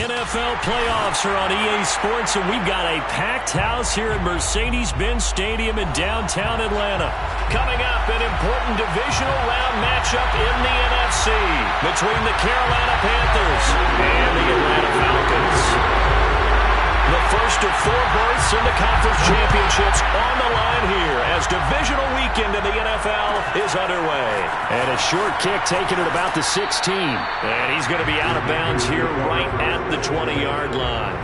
NFL playoffs are on EA Sports, and we've got a packed house here at Mercedes-Benz Stadium in downtown Atlanta. Coming up, an important divisional round matchup in the NFC between the Carolina Panthers and the Atlanta Falcons. The first of 4 berths in the conference championships on the line here as divisional weekend in the NFL is underway. And a short kick taken at about the 16. And he's going to be out of bounds here right at the 20-yard line.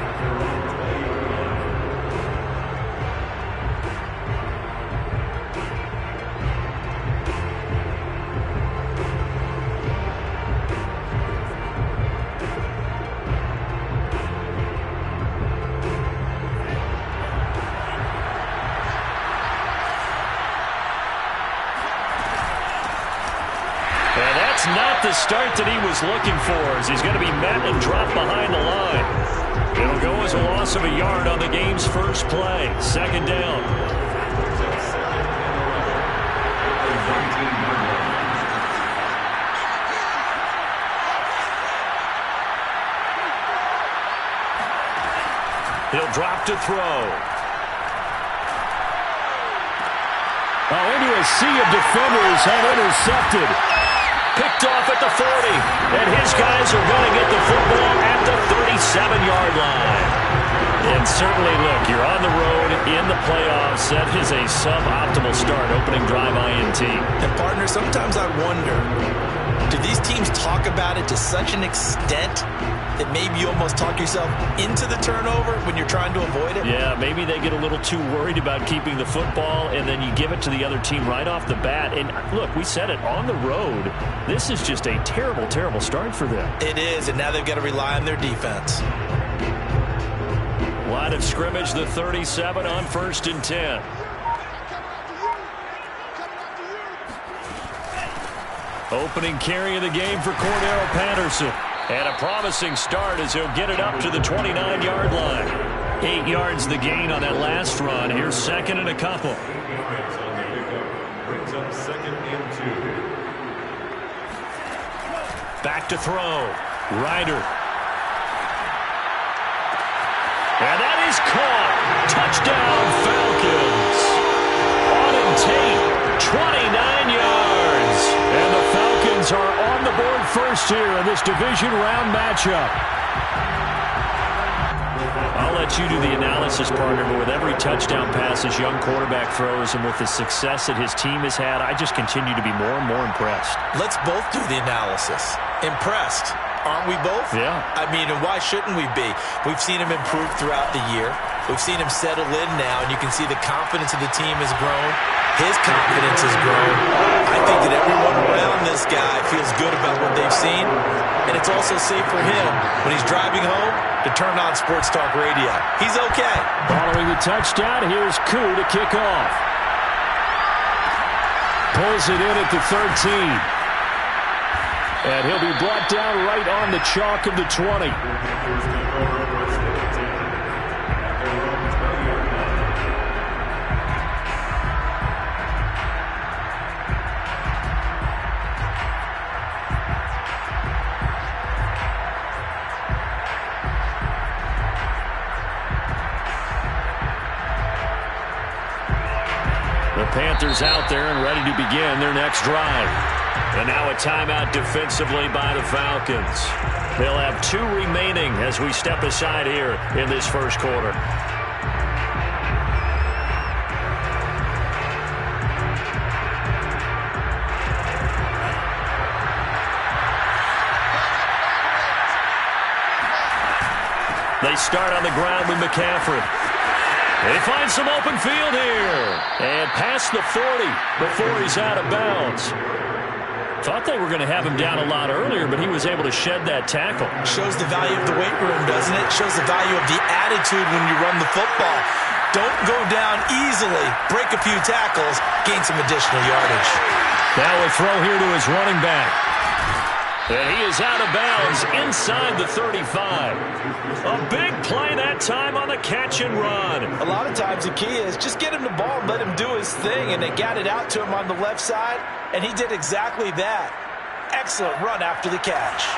Not the start that he was looking for, as he's going to be met and dropped behind the line. It'll go as a loss of a yard on the game's first play. Second down. He'll drop to throw. Into a sea of defenders and intercepted. Picked off at the 40, and his guys are going to get the football at the 37-yard line. And certainly, look, you're on the road in the playoffs. That is a suboptimal start, opening drive INT. And, partner, sometimes I wonder, do these teams talk about it to such an extent that maybe you almost talk yourself into the turnover when you're trying to avoid it? Yeah, maybe they get a little too worried about keeping the football, and then you give it to the other team right off the bat. And look, we said it, on the road, this is just a terrible, terrible start for them. It is, and now they've got to rely on their defense. Line of scrimmage, the 37 on 1st and 10. Opening carry of the game for Cordero Patterson. And a promising start as he'll get it up to the 29-yard line. 8 yards the gain on that last run. Here's second and a couple. Brings up 2nd and 2. Back to throw. Ryder. And that is caught. Touchdown, Falcons. Auden Tate, 29 yards. And the Falcons are on the board first here in this division round matchup. I'll let you do the analysis, partner, but with every touchdown pass this young quarterback throws and with the success that his team has had, I just continue to be more and more impressed. Let's both do the analysis. Impressed. Aren't we both? Yeah. I mean, and why shouldn't we be? We've seen him improve throughout the year. We've seen him settle in now, and you can see the confidence of the team has grown. His confidence has grown. I think that everyone around this guy feels good about what they've seen, and it's also safe for him when he's driving home to turn on Sports Talk Radio. He's okay. Following the touchdown, here's Koo to kick off. Pulls it in at the 13. And he'll be brought down right on the chalk of the 20. The Panthers out there and ready to begin their next drive. And now a timeout defensively by the Falcons. They'll have 2 remaining as we step aside here in this first quarter. They start on the ground with McCaffrey. They find some open field here. And past the 40 before he's out of bounds. Thought they were going to have him down a lot earlier, but he was able to shed that tackle. Shows the value of the weight room, doesn't it? Shows the value of the attitude when you run the football. Don't go down easily. Break a few tackles. Gain some additional yardage. Now a throw here to his running back. And he is out of bounds inside the 35. A big play that time on the catch and run. A lot of times the key is just get him the ball and let him do his thing. And they got it out to him on the left side, and he did exactly that. Excellent run after the catch.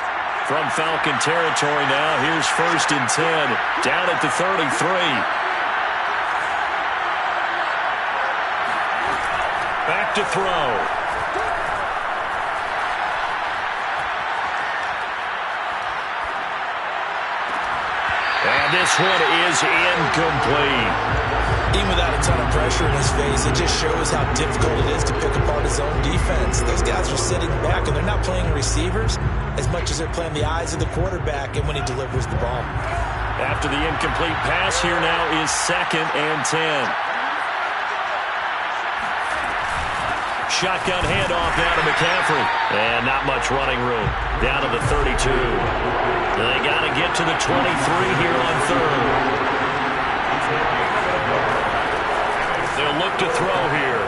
From Falcon territory now, here's 1st and 10, down at the 33. Back to throw. And this one is incomplete. Even without a ton of pressure in his face, it just shows how difficult it is to pick apart his own defense. Those guys are sitting back, and they're not playing receivers as much as they're playing the eyes of the quarterback and when he delivers the ball. After the incomplete pass, here now is 2nd and 10. Shotgun handoff down to McCaffrey. And not much running room. Down to the 32. They got to get to the 23 here on 3rd. They'll look to throw here.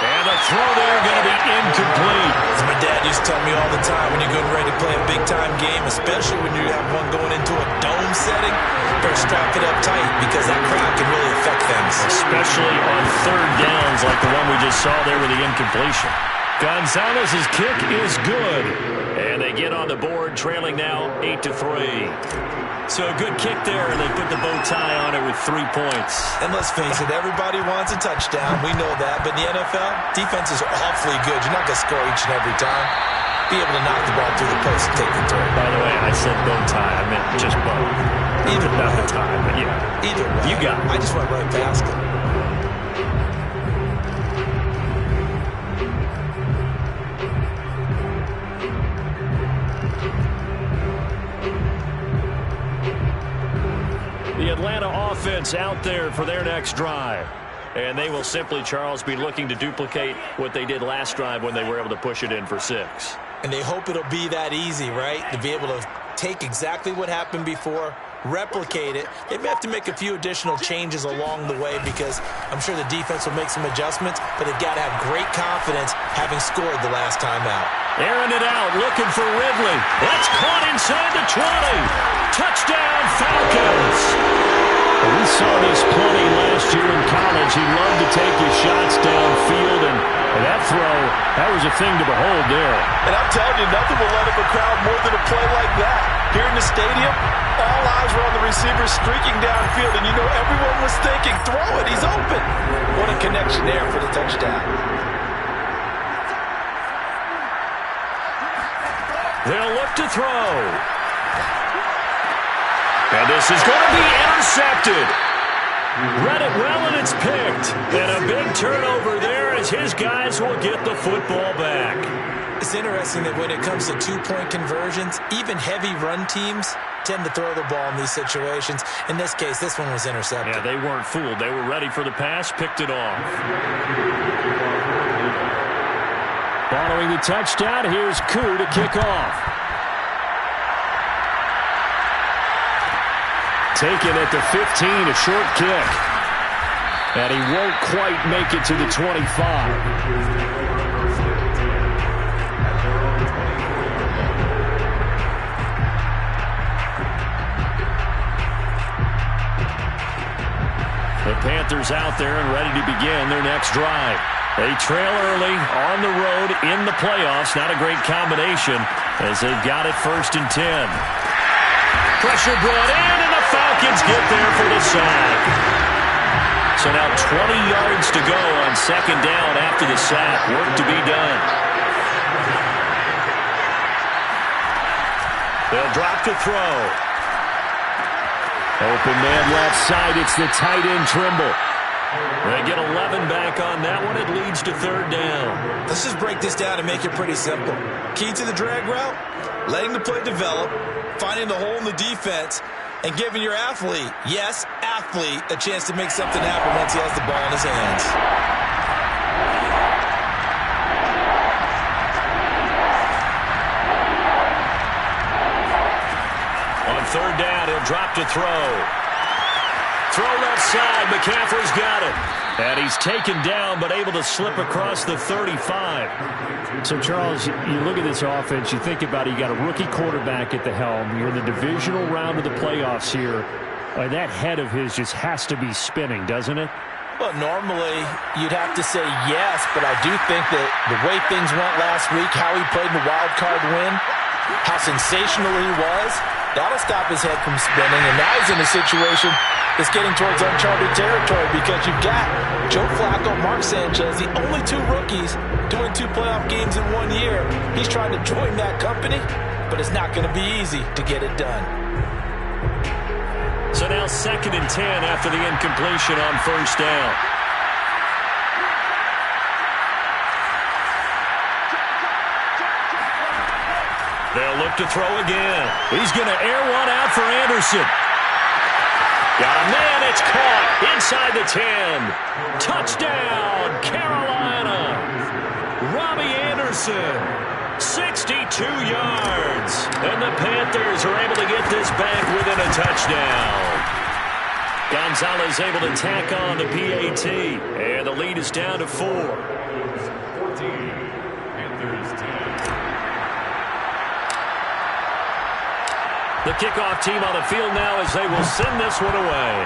And the throw there going to be incomplete. As my dad used to tell me all the time, when you're getting ready to play a big-time game, especially when you have one going into a dome setting, better strap it up tight because that crowd can really affect things. Especially on 3rd downs like the one we just saw there with the incompletion. Gonzalez's kick is good. And they get on the board, trailing now 8-3. So a good kick there, and they put the bow tie on it with 3 points. And let's face it, everybody wants a touchdown. We know that. But in the NFL, defenses are awfully good. You're not going to score each and every time. Be able to knock the ball through the post and take the throw. By the way, I said bow tie. I meant just bow. Either way. Not the tie, but yeah. Either way. You got it. I just went right past it. The Atlanta offense out there for their next drive. And they will simply, Charles, be looking to duplicate what they did last drive when they were able to push it in for 6. And they hope it'll be that easy, right? To be able to take exactly what happened before, replicate it. They may have to make a few additional changes along the way because I'm sure the defense will make some adjustments, but they've got to have great confidence having scored the last time out. Airing it out, looking for Ridley. That's caught inside the 20. Touchdown, Falcons. We saw this plenty last year in college. He loved to take his shots downfield, and that throw, that was a thing to behold there. And I'm telling you, nothing will let up a crowd more than a play like that. Here in the stadium, all eyes were on the receiver streaking downfield, and you know everyone was thinking, throw it, he's open. What a connection there for the touchdown. They'll look to throw. And this is going to be intercepted. Read it well, and it's picked. And a big turnover there as his guys will get the football back. It's interesting that when it comes to two-point conversions, even heavy run teams tend to throw the ball in these situations. In this case, this one was intercepted. Yeah, they weren't fooled. They were ready for the pass, picked it off. Following the touchdown, here's Koo to kick off. Taken at the 15, a short kick. And he won't quite make it to the 25. The Panthers out there and ready to begin their next drive. They trail early on the road in the playoffs. Not a great combination as they've got it 1st and 10. Pressure brought in, and the Falcons get there for the sack. So now 20 yards to go on 2nd down after the sack. Work to be done. They'll drop to throw. Open man left side. It's the tight end Trimble. They get 11 back on that one. It leads to 3rd down. Let's just break this down and make it pretty simple. Key to the drag route, letting the play develop, finding the hole in the defense, and giving your athlete, yes, athlete, a chance to make something happen once he has the ball in his hands. On 3rd down, he'll drop to throw. Throw left side. McCaffrey's got it. And he's taken down, but able to slip across the 35. So, Charles, you look at this offense, you think about it, you got a rookie quarterback at the helm. You're in the divisional round of the playoffs here. That head of his just has to be spinning, doesn't it? Well, normally you'd have to say yes, but I do think that the way things went last week, how he played in the wild card win, how sensational he was, that'll stop his head from spinning. And now he's in a situation that's getting towards uncharted territory because you've got Joe Flacco, Mark Sanchez, the only two rookies doing 2 playoff games in 1 year. He's trying to join that company, but it's not going to be easy to get it done. So now 2nd and 10 after the incompletion on first down. They'll look to throw again. He's going to air one out for Anderson. Got a man, it's caught inside the 10. Touchdown, Carolina. Robbie Anderson. 62 yards. And the Panthers are able to get this back within a touchdown. Gonzalez able to tack on the PAT. And the lead is down to 4. 14, Panthers 10. The kickoff team on the field now as they will send this one away.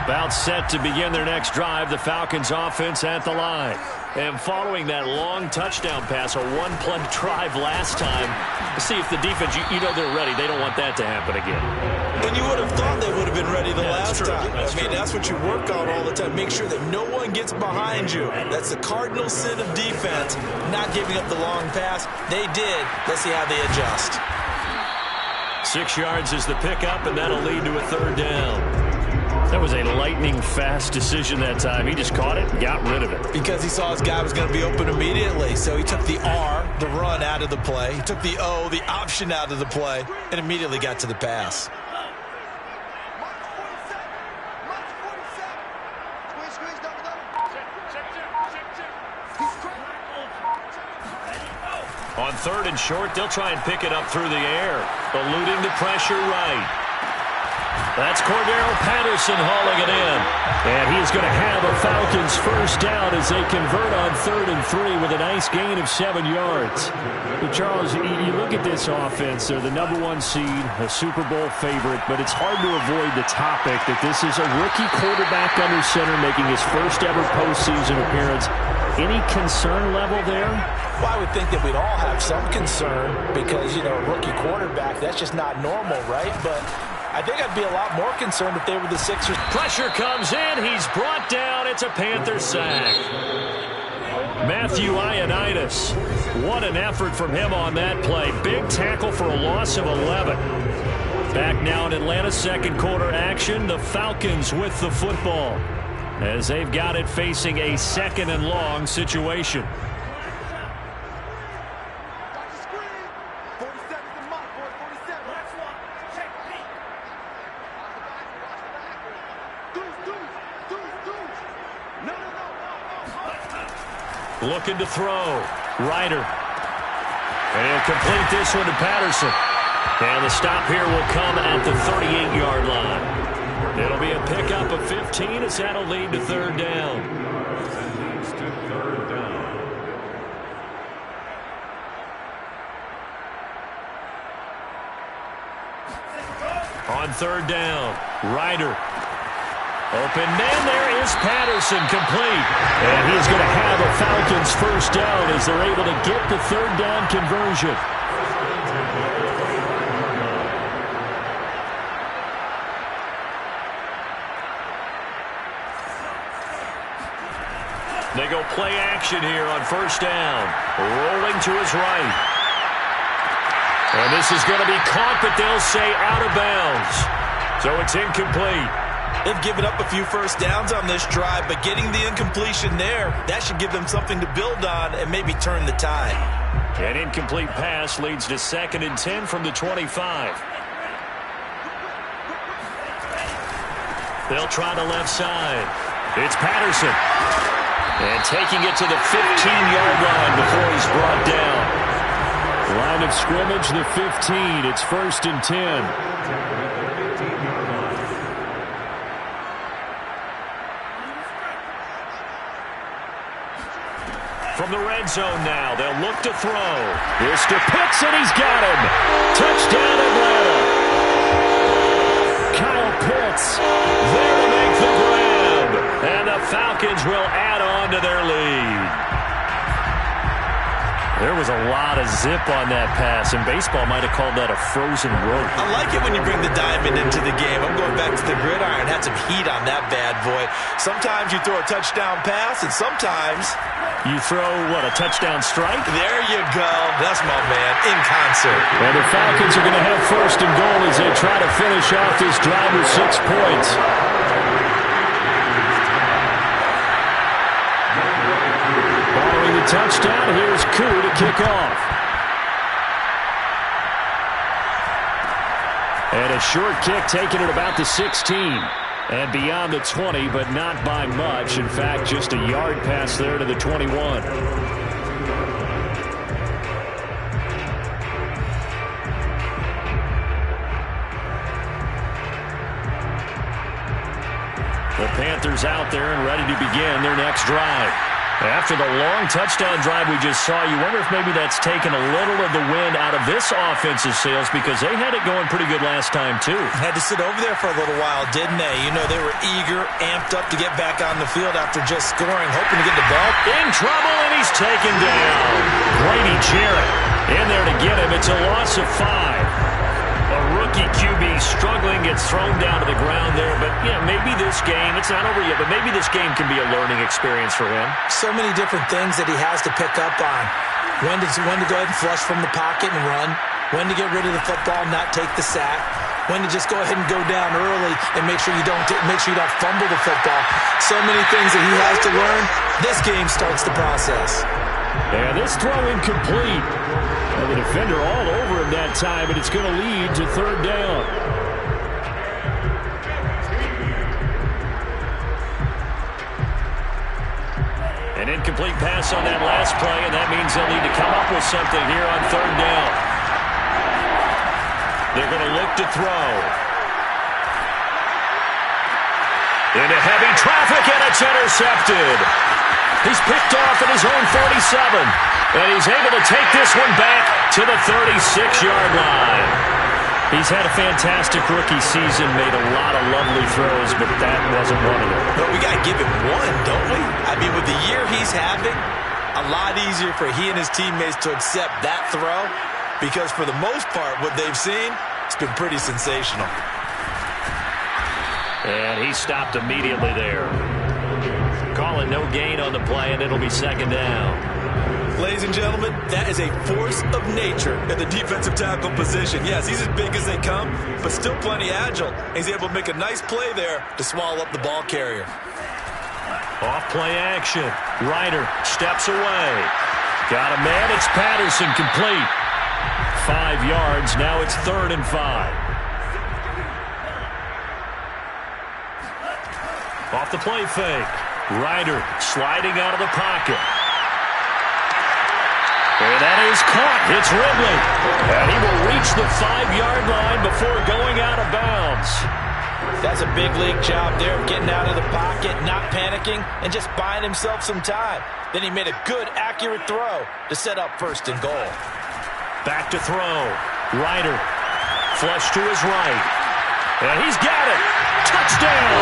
About set to begin their next drive, the Falcons offense at the line. And following that long touchdown pass, a one-play drive last time, see if the defense, you know they're ready. They don't want that to happen again. And you would have thought they would have been ready the last time. That's true. That's what you work on all the time. Make sure that no one gets behind you. That's the cardinal sin of defense, not giving up the long pass. They did. Let's see how they adjust. 6 yards is the pickup, and that'll lead to a 3rd down. That was a lightning-fast decision that time. He just caught it and got rid of it. Because he saw his guy was going to be open immediately. So he took the R, the run, out of the play. He took the O, the option, out of the play, and immediately got to the pass. On 3rd and short, they'll try and pick it up through the air. Eluding the pressure right. That's Cordero Patterson hauling it in. And he's going to have a Falcons first down as they convert on 3rd and 3 with a nice gain of 7 yards. But Charles, you look at this offense, they're the #1 seed, a Super Bowl favorite, but it's hard to avoid the topic that this is a rookie quarterback under center making his first ever postseason appearance. Any concern level there? Well, I would think that we'd all have some concern because, rookie quarterback, that's just not normal, right? But I think I'd be a lot more concerned if they were the Sixers. Pressure comes in. He's brought down. It's a Panther sack. Matthew Ioannidis. What an effort from him on that play. Big tackle for a loss of 11. Back now in Atlanta, second quarter action. The Falcons with the football as they've got it facing a 2nd and long situation. Looking to throw. Ryder. And he'll complete this one to Patterson. And the stop here will come at the 38-yard line. It'll be a pickup of 15 as that'll lead to 3rd down. Leads to 3rd down. On 3rd down, Ryder. Open man, there is Patterson, complete. And he's going to have a Falcons first down as they're able to get the 3rd down conversion. They go play action here on first down. Rolling to his right. And this is going to be caught, but they'll say out of bounds. So it's incomplete. They've given up a few first downs on this drive, but getting the incompletion there, that should give them something to build on and maybe turn the tide. An incomplete pass leads to 2nd and 10 from the 25. They'll try the left side. It's Patterson. And taking it to the 15-yard line before he's brought down. Line of scrimmage, the 15. It's 1st and 10. From the red zone now, they'll look to throw. Here's to Pitts, and he's got him. Touchdown, Atlanta. Kyle Pitts there to make the grab. And the Falcons will add on to their lead. There was a lot of zip on that pass, and baseball might have called that a frozen rope. I like it when you bring the diamond into the game. I'm going back to the gridiron. Had some heat on that bad boy. Sometimes you throw a touchdown pass, and sometimes you throw, what, a touchdown strike? There you go. That's my man, in concert. And the Falcons are going to have 1st and goal as they try to finish off this drive with 6 points. Following the touchdown, here's Koo to kick off. And a short kick taken at about the 16. And beyond the 20, but not by much. In fact, just a yard pass there to the 21. The Panthers out there and ready to begin their next drive. After the long touchdown drive we just saw, you wonder if maybe that's taken a little of the wind out of this offensive sails, because they had it going pretty good last time, too. Had to sit over there for a little while, didn't they? You know, they were eager, amped up to get back on the field after just scoring, hoping to get the ball. In trouble, and he's taken down. Grady Jarrett in there to get him. It's a loss of 5. A rookie QB struggling, gets thrown down to the ground there. But, yeah, maybe this game, it's not over yet, but maybe this game can be a learning experience for him. So many different things that he has to pick up on. When to go ahead and flush from the pocket and run. When to get rid of the football, not take the sack. When to just go ahead and go down early and make sure you don't fumble the football. So many things that he has to learn. This game starts the process. And this throw incomplete. And the defender all over him that time, and it's going to lead to 3rd down. An incomplete pass on that last play, and that means they'll need to come up with something here on 3rd down. They're going to look to throw. Into heavy traffic, and it's intercepted. He's picked off at his own 47. And he's able to take this one back to the 36-yard line. He's had a fantastic rookie season, made a lot of lovely throws, but that wasn't one of them. But we got to give him one, don't we? I mean, with the year he's having, a lot easier for he and his teammates to accept that throw, because for the most part, what they've seen, it's been pretty sensational. And he stopped immediately there. Calling no gain on the play, and it'll be 2nd down. Ladies and gentlemen, that is a force of nature at the defensive tackle position. Yes, he's as big as they come, but still plenty agile. He's able to make a nice play there to swallow up the ball carrier. Off play action. Ryder steps away. Got a man. It's Patterson, complete. 5 yards. Now it's 3rd and 5. Off the play fake. Ryder sliding out of the pocket. And that is caught. It's Ridley. And he will reach the 5-yard line before going out of bounds. That's a big league job there of getting out of the pocket, not panicking, and just buying himself some time. Then he made a good, accurate throw to set up 1st and goal. Back to throw. Ryder. Flush to his right. And he's got it. Touchdown.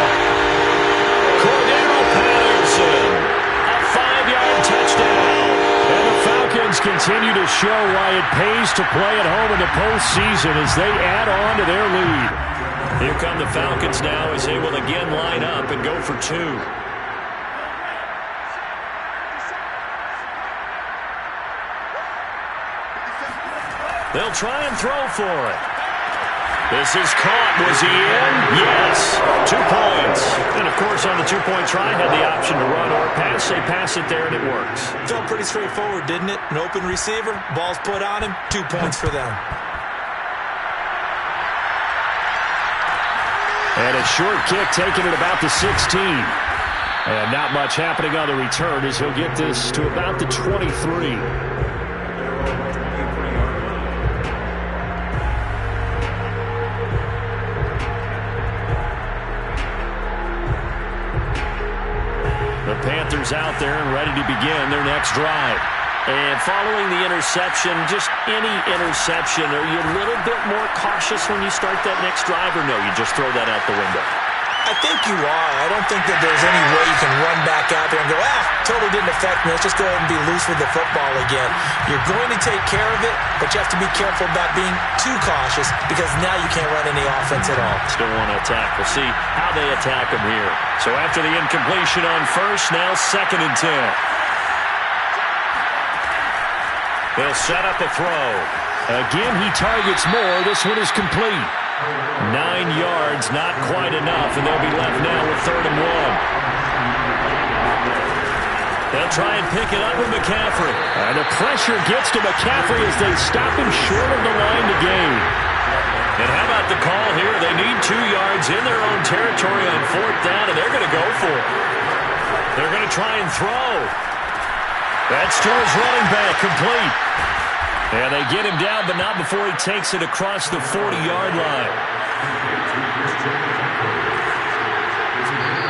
Cordero Patterson. A 5-yard touchdown. And the Falcons continue to show why it pays to play at home in the postseason as they add on to their lead. Here come the Falcons now as they will again line up and go for 2. They'll try and throw for it. This is caught. Was he in? Yes. 2 points. And, of course, on the 2-point try, had the option to run or pass. They pass it there, and it works. Felt pretty straightforward, didn't it? An open receiver, ball's put on him, 2 points for them. And a short kick taken at about the 16. And not much happening on the return as he'll get this to about the 23. The Panthers out there and ready to begin their next drive. And following the interception, just any interception, are you a little bit more cautious when you start that next drive, or no, you just throw that out the window? I think you are. I don't think that there's any way you can run back out there and go, totally didn't affect me. Let's just go ahead and be loose with the football again. You're going to take care of it, but you have to be careful about being too cautious because now you can't run any offense at all. Still want to attack. We'll see how they attack them here. So after the incompletion on first, now 2nd and 10. They'll set up a throw. Again, he targets more. This one is complete. 9 yards, not quite enough, and they'll be left now with 3rd and 1. They'll try and pick it up with McCaffrey. And the pressure gets to McCaffrey as they stop him short of the line to gain. And how about the call here? They need 2 yards in their own territory on 4th down, and they're going to go for it. They're going to try and throw. That's to his running back, complete. And they get him down, but not before he takes it across the 40-yard line.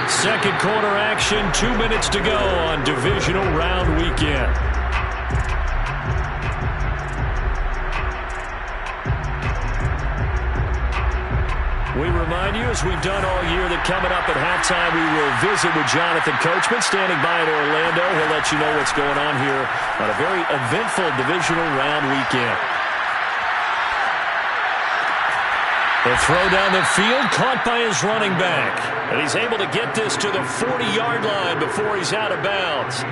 2nd quarter action, 2 minutes to go on divisional round weekend. We remind you, as we've done all year, that coming up at halftime, we will visit with Jonathan Coachman, standing by in Orlando. He'll let you know what's going on here on a very eventful divisional round weekend. The throw down the field, caught by his running back. And he's able to get this to the 40-yard line before he's out of bounds.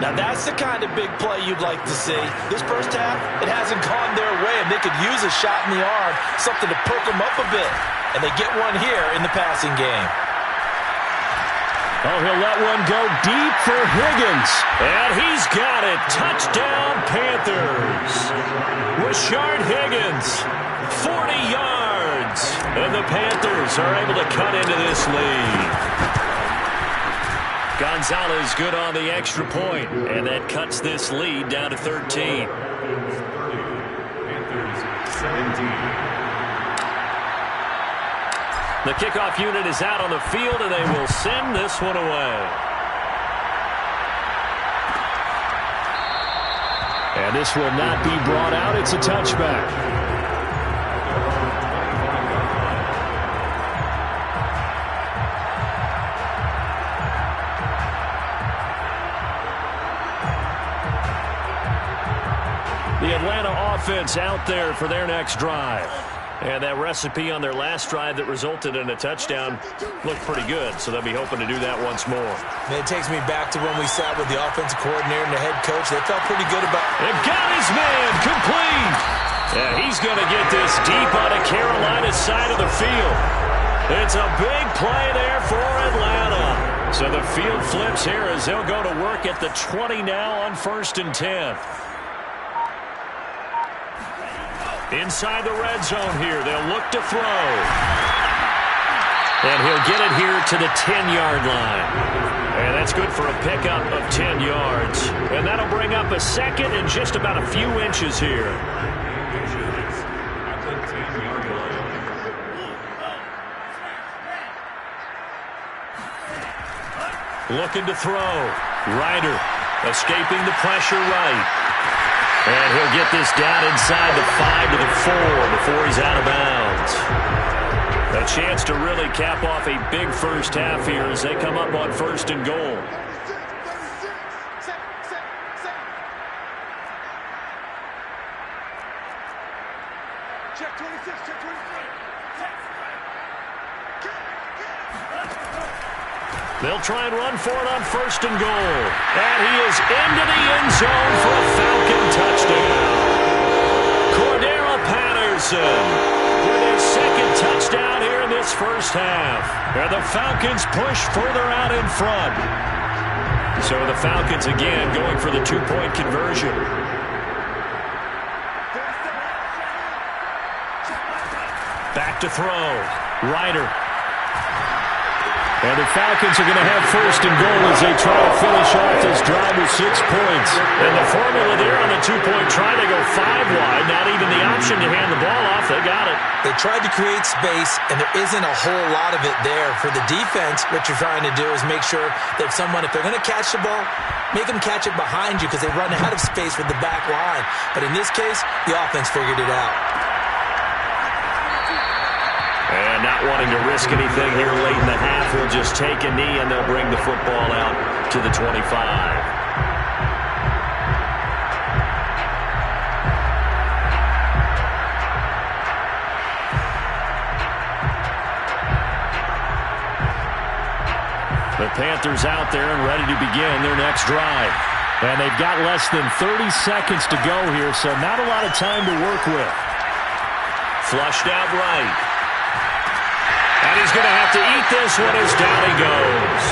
Now that's the kind of big play you'd like to see. This first half, it hasn't gone their way, and they could use a shot in the arm, something to perk them up a bit. And they get one here in the passing game. Oh, he'll let one go deep for Higgins. And he's got it. Touchdown, Panthers. Rashard Higgins, 40 yards. And the Panthers are able to cut into this lead. Gonzalez good on the extra point, and that cuts this lead down to 13. Panthers 17. The kickoff unit is out on the field, and they will send this one away. And this will not be brought out. It's a touchback. The Atlanta offense out there for their next drive. And that recipe on their last drive that resulted in a touchdown looked pretty good, so they'll be hoping to do that once more. It takes me back to when we sat with the offensive coordinator and the head coach. They felt pretty good about it. They've got his man complete. Yeah, he's going to get this deep on a Carolina side of the field. It's a big play there for Atlanta. So the field flips here as they'll go to work at the 20 now on 1st and 10. Inside the red zone here, they'll look to throw. And he'll get it here to the 10-yard line. And that's good for a pickup of 10 yards. And that'll bring up a 2nd and just about a few inches here. At the 10-yard line. Looking to throw. Ryder escaping the pressure right. And he'll get this down inside the 5 to the 4 before he's out of bounds. A chance to really cap off a big first half here as they come up on 1st and goal. Check 26, check 23. They'll try and run for it on 1st and goal. And he is into the end zone for a Falcon touchdown. Cordero Patterson with his 2nd touchdown here in this first half. And the Falcons push further out in front. So the Falcons again going for the 2-point conversion. Back to throw. Ryder And the Falcons are going to have first and goal as they try to finish off this drive with 6 points. And the formula there on the two-point try, they go 5 wide. Not even the option to hand the ball off. They got it. They tried to create space, and there isn't a whole lot of it there. For the defense, what you're trying to do is make sure that someone, if they're going to catch the ball, make them catch it behind you because they run out of space with the back line. But in this case, the offense figured it out. And not wanting to risk anything here late in the half, he'll just take a knee, and they'll bring the football out to the 25. The Panthers out there and ready to begin their next drive. And they've got less than 30 seconds to go here, so not a lot of time to work with. Flushed out right. And he's going to have to eat this one as down he goes.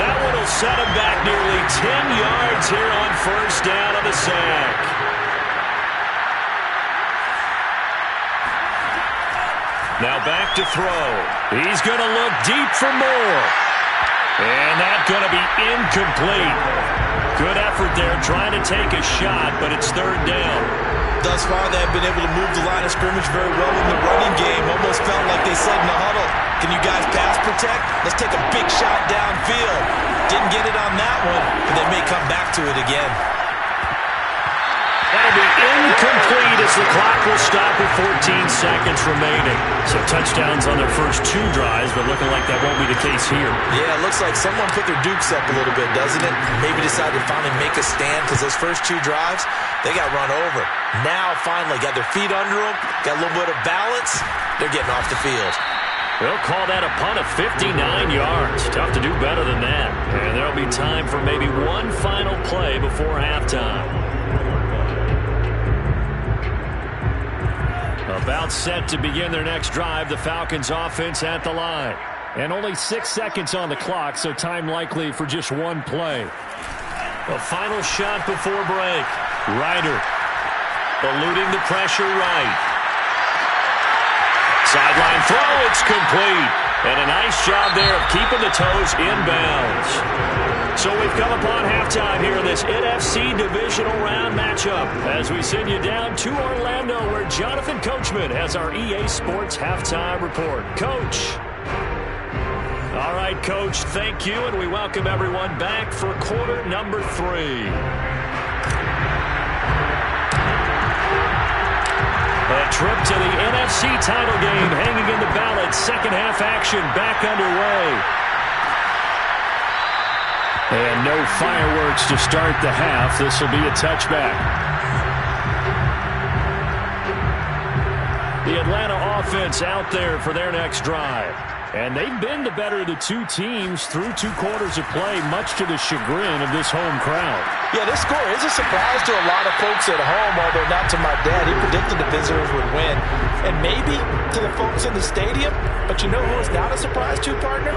That one will set him back nearly 10 yards here on first down on the sack. Now back to throw. He's going to look deep for more. And that's going to be incomplete. Good effort there trying to take a shot, but it's third down. Thus far, they have been able to move the line of scrimmage very well in the running game. Almost felt like they said in the huddle, can you guys pass protect? Let's take a big shot downfield. Didn't get it on that one, but they may come back to it again. That'll be incomplete as the clock will stop with 14 seconds remaining. So touchdowns on their first 2 drives, but looking like that won't be the case here. Yeah, it looks like someone put their dukes up a little bit, doesn't it? Maybe decided to finally make a stand because those first 2 drives, they got run over. Now, finally, got their feet under them, got a little bit of balance. They're getting off the field. They'll call that a punt of 59 yards. Tough to do better than that. And there'll be time for maybe one final play before halftime. About set to begin their next drive, the Falcons offense at the line. And only 6 seconds on the clock, so time likely for just one play. A final shot before break. Ryder eluding the pressure right. Sideline throw, it's complete. And a nice job there of keeping the toes inbounds. So we've come upon halftime here in this NFC divisional round matchup as we send you down to Orlando where Jonathan Coachman has our EA Sports halftime report. Coach. All right, Coach, thank you, and we welcome everyone back for quarter number 3. A trip to the NFC title game hanging in the balance. Second half action back underway. And no fireworks to start the half. This will be a touchback. The Atlanta offense out there for their next drive. And they've been the better of the 2 teams through 2 quarters of play, much to the chagrin of this home crowd. Yeah, this score is a surprise to a lot of folks at home, although not to my dad. He predicted the visitors would win. And maybe to the folks in the stadium. But you know who is not a surprise to, partner?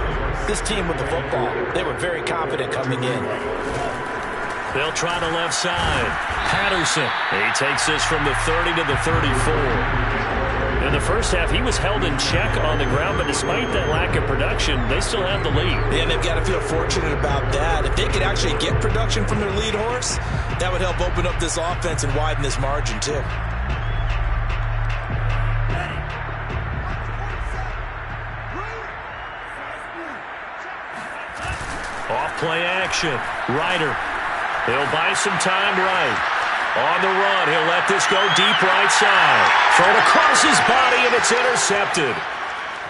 This team with the football. They were very confident coming in. They'll try the left side. Patterson. He takes this from the 30 to the 34. In the first half, he was held in check on the ground, but despite that lack of production, they still have the lead. And they've got to feel fortunate about that. If they could actually get production from their lead horse, that would help open up this offense and widen this margin, too. Off-play action. Ryder. He'll buy some time right. On the run, he'll let this go deep right side. Thrown across his body, and it's intercepted.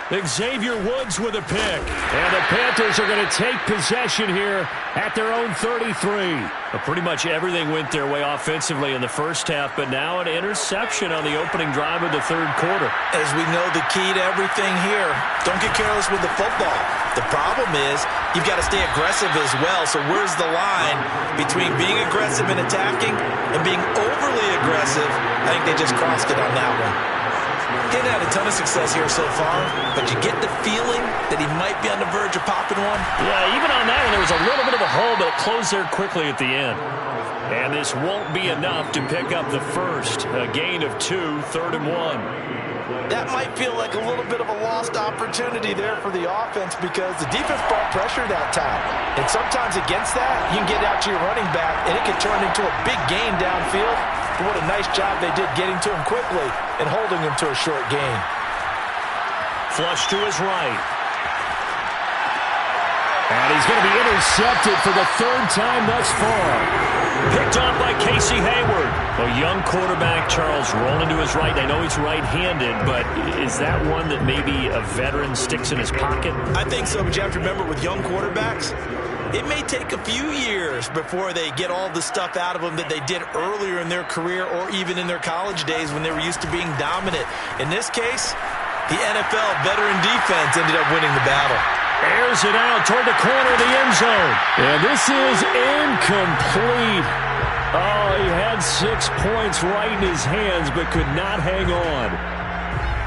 Xavier Woods with a pick. And the Panthers are going to take possession here at their own 33. Well, pretty much everything went their way offensively in the first half, but now an interception on the opening drive of the third quarter. As we know, the key to everything here, don't get careless with the football. The problem is you've got to stay aggressive as well. So where's the line between being aggressive and attacking and being overly aggressive? I think they just crossed it on that one. Didn't have a ton of success here so far, but you get the feeling that he might be on the verge of popping one. Yeah, even on that one, there was a little bit of a hole, but close there quickly at the end. And this won't be enough to pick up the first. A gain of 2, 3rd and 1. That might feel like a little bit of a lost opportunity there for the offense because the defense brought pressure that time. And sometimes against that, you can get out to your running back, and it can turn into a big gain downfield. But what a nice job they did getting to him quickly and holding him to a short gain. Flush to his right. And he's going to be intercepted for the 3rd time thus far. Picked off by Casey Hayward. A young quarterback, Charles, rolling to his right. I know he's right-handed, but is that one that maybe a veteran sticks in his pocket? I think so, but you have to remember with young quarterbacks, it may take a few years before they get all the stuff out of them that they did earlier in their career or even in their college days when they were used to being dominant. In this case, the NFL veteran defense ended up winning the battle. Airs it out toward the corner of the end zone. And this is incomplete. Oh, he had 6 points right in his hands but could not hang on.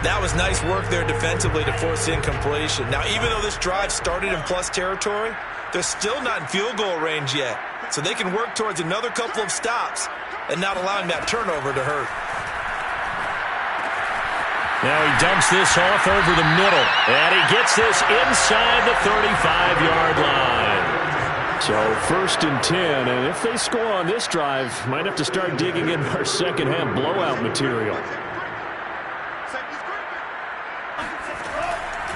That was nice work there defensively to force incompletion. Now, even though this drive started in plus territory, they're still not in field goal range yet. So they can work towards another couple of stops and not allowing that turnover to hurt. Now he dumps this off over the middle. And he gets this inside the 35-yard line. So 1st and 10. And if they score on this drive, might have to start digging in our second-half blowout material.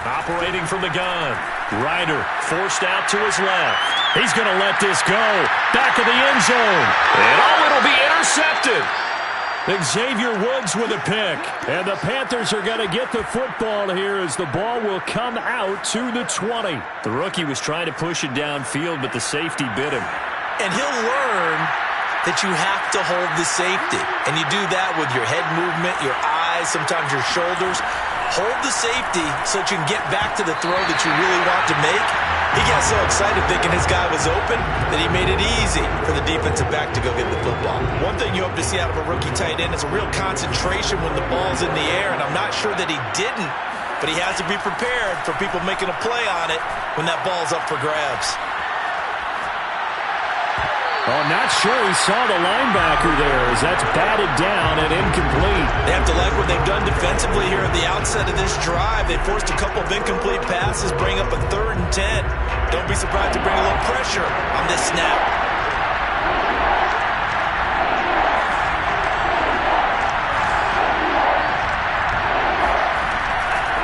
Operating from the gun. Ryder forced out to his left. He's going to let this go. Back of the end zone. And it'll be intercepted. Xavier Woods with a pick. And the Panthers are going to get the football here as the ball will come out to the 20. The rookie was trying to push it downfield, but the safety bit him. And he'll learn that you have to hold the safety. And you do that with your head movement, your eyes, sometimes your shoulders. Hold the safety so that you can get back to the throw that you really want to make. He got so excited thinking his guy was open that he made it easy for the defensive back to go get the football. One thing you hope to see out of a rookie tight end is a real concentration when the ball's in the air, and I'm not sure that he didn't, but he has to be prepared for people making a play on it when that ball's up for grabs. Oh, not sure he saw the linebacker there as that's batted down and incomplete. They have to like what they've done defensively here at the outset of this drive. They forced a couple of incomplete passes, bring up a 3rd and 10. Don't be surprised to bring a little pressure on this snap.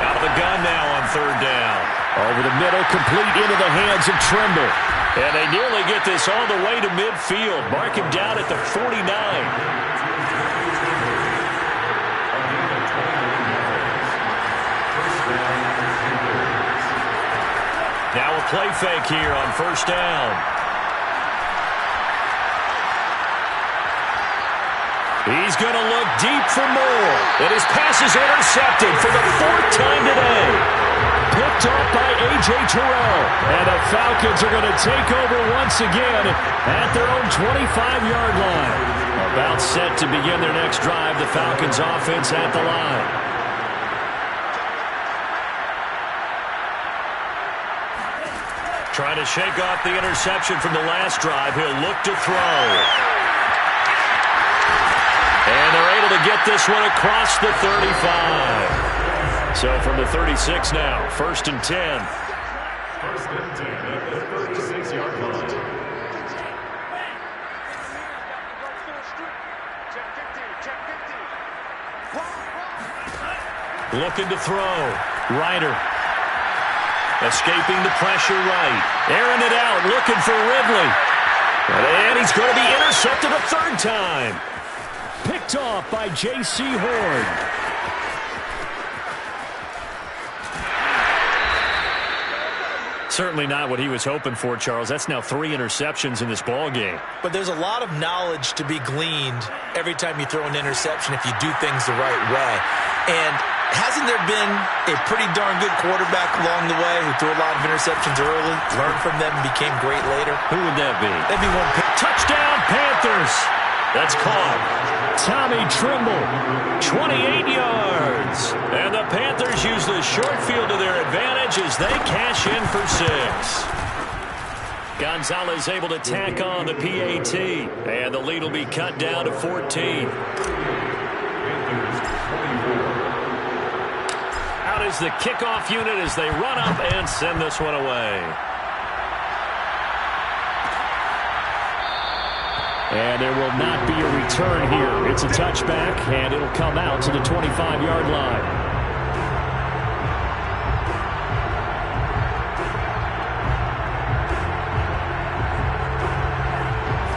Out of the gun now on 3rd down. Over the middle, complete into the hands of Trimble. And they nearly get this all the way to midfield. Mark him down at the 49. Now a play fake here on 1st down. He's going to look deep for more. And his pass is intercepted for the 4th time today. Picked off by A.J. Terrell. And the Falcons are going to take over once again at their own 25-yard line. About set to begin their next drive. The Falcons offense at the line. Trying to shake off the interception from the last drive. He'll look to throw. And they're able to get this one across the 35. So from the 36 now, 1st and 10. 1st and 10 at the 36-yard line. Looking to throw. Ryder. Escaping the pressure right. Airing it out, looking for Ridley. And he's going to be intercepted a 3rd time. Picked off by J.C. Horn. Certainly not what he was hoping for, Charles. That's now 3 interceptions in this ball game. But there's a lot of knowledge to be gleaned every time you throw an interception if you do things the right way. And hasn't there been a pretty darn good quarterback along the way who threw a lot of interceptions early, learned from them, and became great later? Who would that be? That'd be one pick. Touchdown, Panthers! That's caught. Tommy Trimble, 28 yards. And the Panthers use the short field to their advantage as they cash in for 6. Gonzalez able to tack on the PAT. And the lead will be cut down to 14. Out is the kickoff unit as they run up and send this one away. And there will not be a return here. It's a touchback, and it'll come out to the 25-yard line.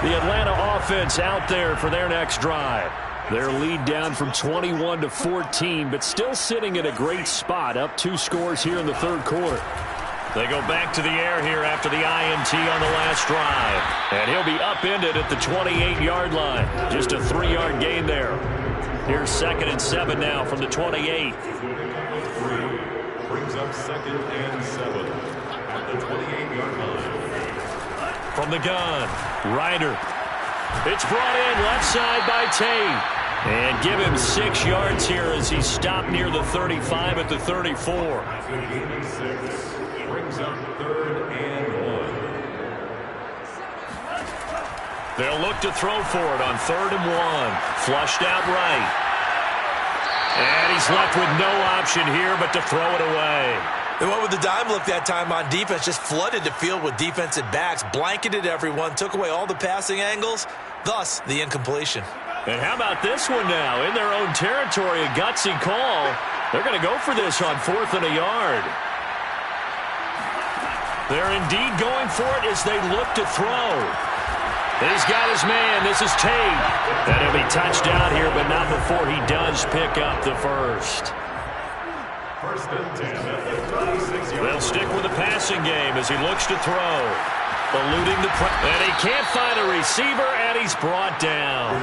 The Atlanta offense out there for their next drive. Their lead down from 21 to 14, but still sitting in a great spot, up 2 scores here in the third quarter. They go back to the air here after the INT on the last drive. And he'll be upended at the 28-yard line. Just a 3-yard gain there. Here's 2nd and 7 now from the 28. Brings up 2nd and 7 at the 28-yard line. From the gun, Ryder. It's brought in left side by Tate. And give him 6 yards here as he stopped near the 35 at the 34. Brings up 3rd and 1. They'll look to throw for it on 3rd and 1. Flushed out right. And he's left with no option here but to throw it away. They went with the dime look that time on defense, just flooded the field with defensive backs, blanketed everyone, took away all the passing angles, thus the incompletion. And how about this one now? In their own territory, a gutsy call. They're going to go for this on 4th and a yard. They're indeed going for it as they look to throw. He's got his man. This is Tate. And he'll be touched down here, but not before he does pick up the first. 1st and 10 at the 36-yard line. They'll stick with the passing game as he looks to throw. Eluding the pressure. And he can't find a receiver, and he's brought down.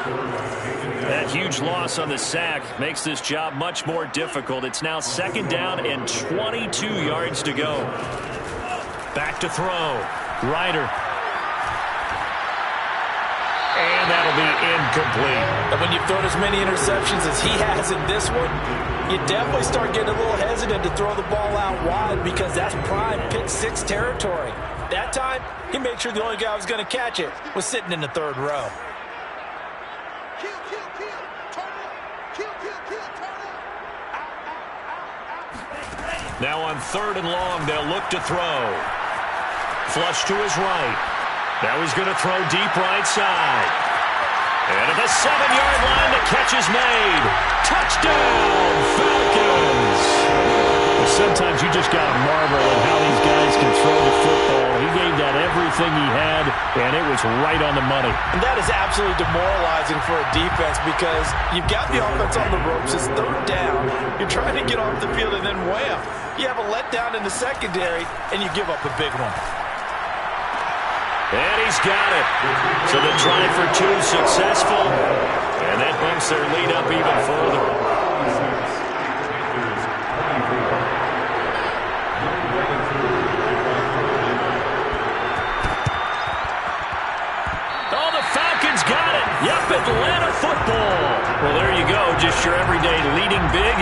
That huge loss on the sack makes this job much more difficult. It's now 2nd down and 22 yards to go. Back to throw. Ryder. And that'll be incomplete. And when you've thrown as many interceptions as he has in this one, you definitely start getting a little hesitant to throw the ball out wide because that's prime pick 6 territory. That time, he made sure the only guy who was going to catch it was sitting in the 3rd row. Kill, kill, kill. Turn it. Kill, kill, kill. Turn it. Out. Now on 3rd and long, they'll look to throw. Flush to his right. Now he's going to throw deep right side. And at the 7-yard line, the catch is made. Touchdown, Falcons! Well, sometimes you just got to marvel at how these guys can throw the football. He gave that everything he had, and it was right on the money. And that is absolutely demoralizing for a defense because you've got the offense on the ropes. It's 3rd down. You're trying to get off the field, and then wham, you have a letdown in the secondary, and you give up a big one. And he's got it. So the try for 2 successful. And that bumps their lead up even further. Oh, the Falcons got it. Yep, Atlanta football. Well, there you go. Just your everyday leading big.